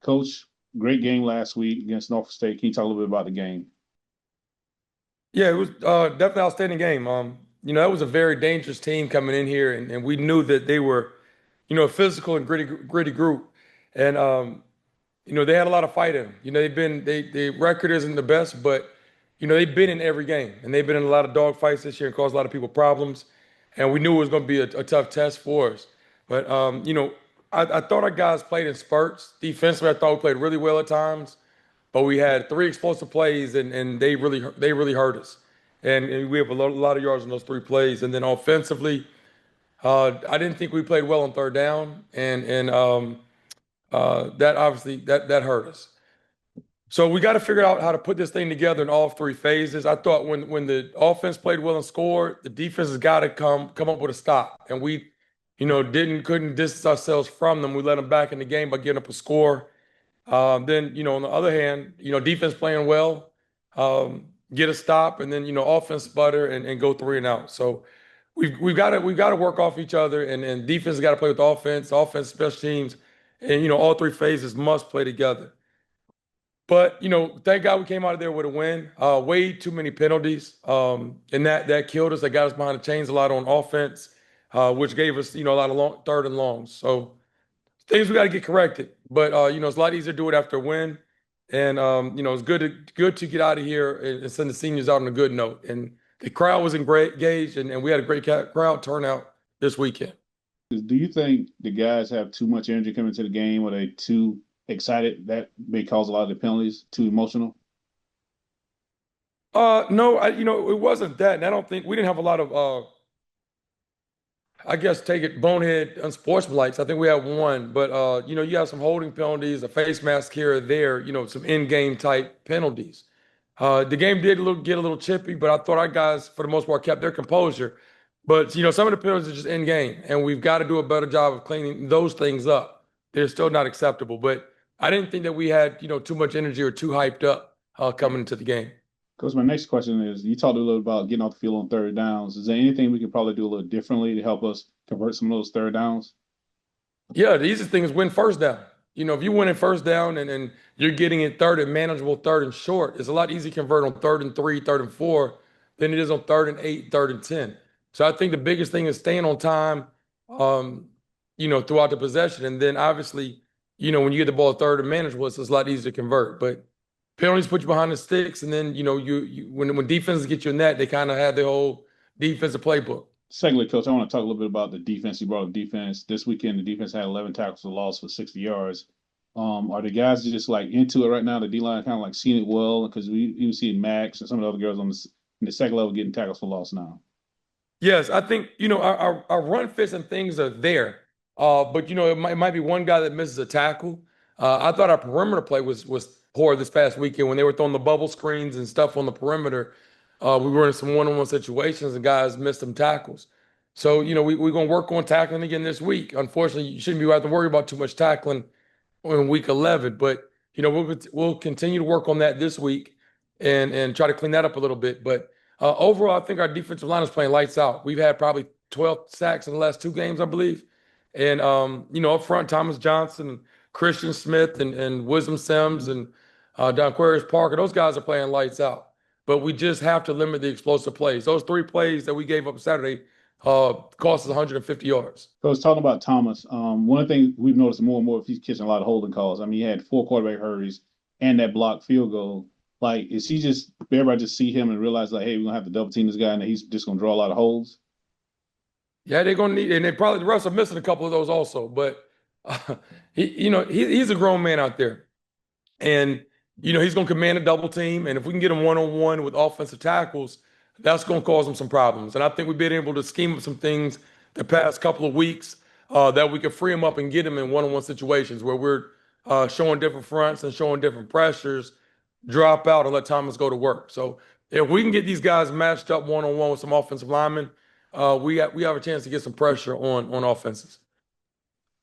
Coach, great game last week against Norfolk State. Can you talk a little bit about the game? Yeah, it was definitely outstanding game. That was a very dangerous team coming in here, and we knew that they were, a physical and gritty group, and they had a lot of fight in them. The record isn't the best, but they've been in every game, and they've been in a lot of dog fights this year and caused a lot of people problems, and we knew it was going to be a tough test for us. But I thought our guys played in spurts. Defensively, I thought we played really well at times. But we had three explosive plays, and they really hurt us. And we have a lot of yards in those three plays. And then offensively, I didn't think we played well on third down, and that obviously that hurt us. So we got to figure out how to put this thing together in all three phases. I thought when the offense played well and scored, the defense has got to come up with a stop, and we, didn't couldn't distance ourselves from them. We let them back in the game by getting up a score. Then, on the other hand, defense playing well, get a stop, and then, offense sputter and go three and out. So we've got to work off each other, and defense got to play with offense, special teams, and all three phases must play together. But thank God we came out of there with a win. Way too many penalties, and that killed us. That got us behind the chains a lot on offense, which gave us a lot of third and longs. So things we got to get corrected. But it's a lot easier to do it after a win, and it's good to get out of here and send the seniors out on a good note. And the crowd was engaged, and we had a great crowd turnout this weekend. Do you think the guys have too much energy coming to the game? Are they too excited? That may cause a lot of the penalties, too emotional? No, it wasn't that, and I don't think we didn't have a lot of I guess take it bonehead unsportsmanlike. I think we had one, but you have some holding penalties, a face mask here or there, some in-game type penalties. The game did get a little chippy, but I thought our guys, for the most part, kept their composure. But some of the penalties are just in game, and we've got to do a better job of cleaning those things up. They're still not acceptable, but I didn't think that we had too much energy or too hyped up coming into the game. Because my next question is, you talked a little about getting off the field on third downs. Is there anything we could probably do a little differently to help us convert some of those third downs? Yeah, the easiest thing is win first down. If you win in first down and you're getting it third and manageable, third and short, it's a lot easier to convert on third and three, third and four than it is on third and eight, third and 10. So I think the biggest thing is staying on time, throughout the possession. And then obviously, when you get the ball third and manageable, it's a lot easier to convert. But penalties put you behind the sticks, and then when defenses get you in that, they kind of have their whole defensive playbook. Secondly, Coach, I want to talk a little bit about the defense. You brought up defense. This weekend, the defense had 11 tackles for loss for 60 yards. Are the guys just like into it right now? The D line kind of like seeing it well because we even see Max and some of the other girls in the second level getting tackles for loss now. Yes, I think our run fits and things are there, but it might be one guy that misses a tackle. I thought our perimeter play was poor this past weekend when they were throwing the bubble screens and stuff on the perimeter. We were in some one-on-one situations and guys missed some tackles. So we're gonna work on tackling again this week. Unfortunately, you shouldn't be have to worry about too much tackling in week 11, but we'll continue to work on that this week and try to clean that up a little bit. But overall, I think our defensive line is playing lights out. We've had probably 12 sacks in the last two games, I believe. And up front, Thomas Johnson, Christian Smith, and Wisdom Sims and Donquarius Parker, those guys are playing lights out. But we just have to limit the explosive plays. Those three plays that we gave up Saturday cost us 150 yards. So I was talking about Thomas. One of the things we've noticed more and more, if he's catching a lot of holding calls. I mean, he had 4 quarterback hurries and that blocked field goal. Like, is he just everybody just see him and realize like, hey, we're gonna have to double team this guy, and he's just gonna draw a lot of holds? Yeah, they're gonna need, and they probably the refs are missing a couple of those also. But he's a grown man out there, and he's gonna command a double team. And if we can get him one-on-one with offensive tackles, that's gonna cause him some problems. And I think we've been able to scheme up some things the past couple of weeks that we can free him up and get him in one-on-one situations where we're showing different fronts and showing different pressures, drop out and let Thomas go to work. So if we can get these guys matched up one-on-one with some offensive linemen, we have a chance to get some pressure on offenses.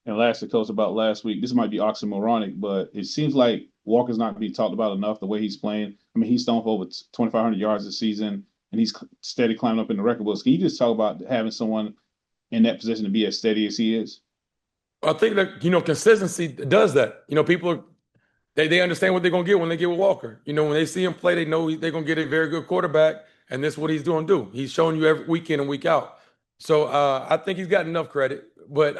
And lastly, Coach, about last week, this might be oxymoronic, but it seems like Walker's not being talked about enough the way he's playing. I mean, he's thrown for over 2,500 yards this season, and he's steady climbing up in the record books. Can you just talk about having someone in that position to be as steady as he is? I think that consistency does that. People they understand what they're gonna get when they get with Walker. You know, when they see him play, they know they're gonna get a very good quarterback, and this is what he's doing. Do he's showing you every week in and week out. So I think he's got enough credit. But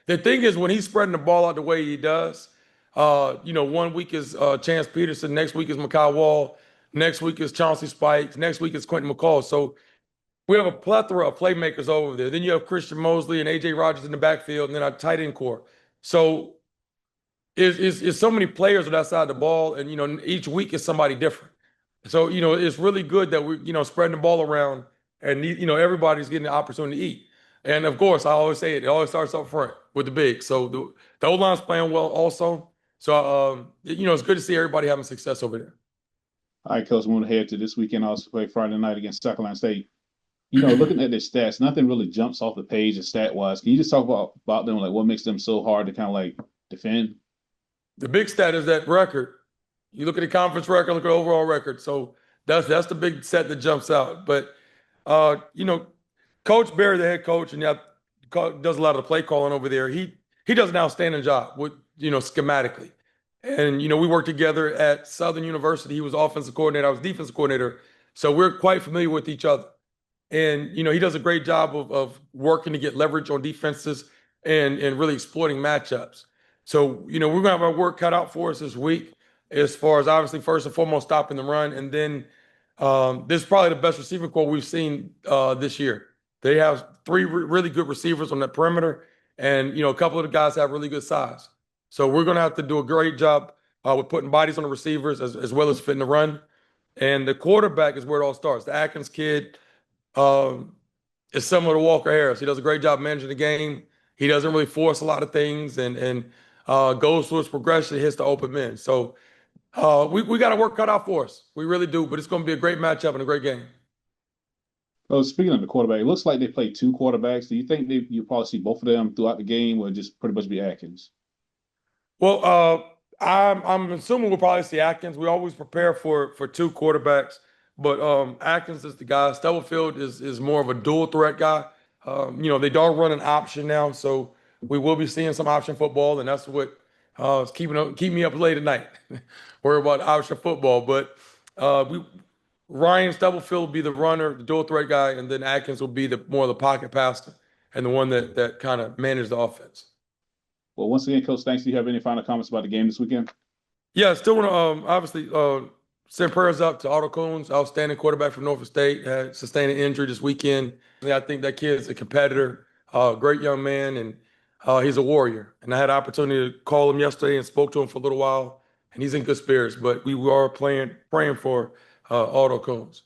the thing is, when he's spreading the ball out the way he does, you know, one week is Chance Peterson, next week is Mekhi Wall, next week is Chauncey Spikes, next week is Quentin McCall. So we have a plethora of playmakers over there. Then you have Christian Mosley and AJ Rogers in the backfield, and then our tight end core. So is so many players on that side of the ball, and you know, each week is somebody different. So you know, it's really good that we're spreading the ball around, and everybody's getting the opportunity to eat. And of course, I always say it always starts up front with the big. So the O-line's playing well also. So it's good to see everybody having success over there. All right, Coach, moving ahead to this weekend, also play Friday night against South Carolina State. You know, looking at their stats, nothing really jumps off the page and stat wise. Can you just talk about them, like what makes them so hard to kind of like defend? The big stat is that record. You look at the conference record, look at the overall record. So that's the big set that jumps out. But you know, Coach Barry, the head coach, and does a lot of the play calling over there. He does an outstanding job with schematically. And we worked together at Southern University. He was offensive coordinator, I was defensive coordinator. So we're quite familiar with each other. And he does a great job of working to get leverage on defenses and really exploiting matchups. So, we're going to have our work cut out for us this week as far as obviously first and foremost stopping the run. And then this is probably the best receiving core we've seen this year. They have three really good receivers on that perimeter, and a couple of the guys have really good size. So we're going to have to do a great job with putting bodies on the receivers as well as fitting the run. And the quarterback is where it all starts. The Atkins kid is similar to Walker Harris. He does a great job managing the game. He doesn't really force a lot of things and goes through his progression, hits the open men. So we got to work cut out for us. We really do, but it's going to be a great matchup and a great game. Oh, speaking of the quarterback, it looks like they play two quarterbacks. Do you think you'll probably see both of them throughout the game, or just pretty much be Atkins? Well, I'm assuming we'll probably see Atkins. We always prepare for two quarterbacks, but Atkins is the guy. Stubblefield is more of a dual threat guy. They don't run an option now, so we will be seeing some option football, and that's what is keep me up late at night. Worry about option football, but Ryan Stubblefield will be the runner, the dual threat guy, and then Atkins will be the more of the pocket passer and the one that kind of manages the offense. Well, once again, Coach, thanks. Do you have any final comments about the game this weekend? Yeah, still want to obviously send prayers up to Otto Coons, outstanding quarterback from Norfolk State, had sustained an injury this weekend. I think that kid's a competitor, great young man, and he's a warrior. And I had an opportunity to call him yesterday and spoke to him for a little while, and he's in good spirits. But we are praying for Otto Coons.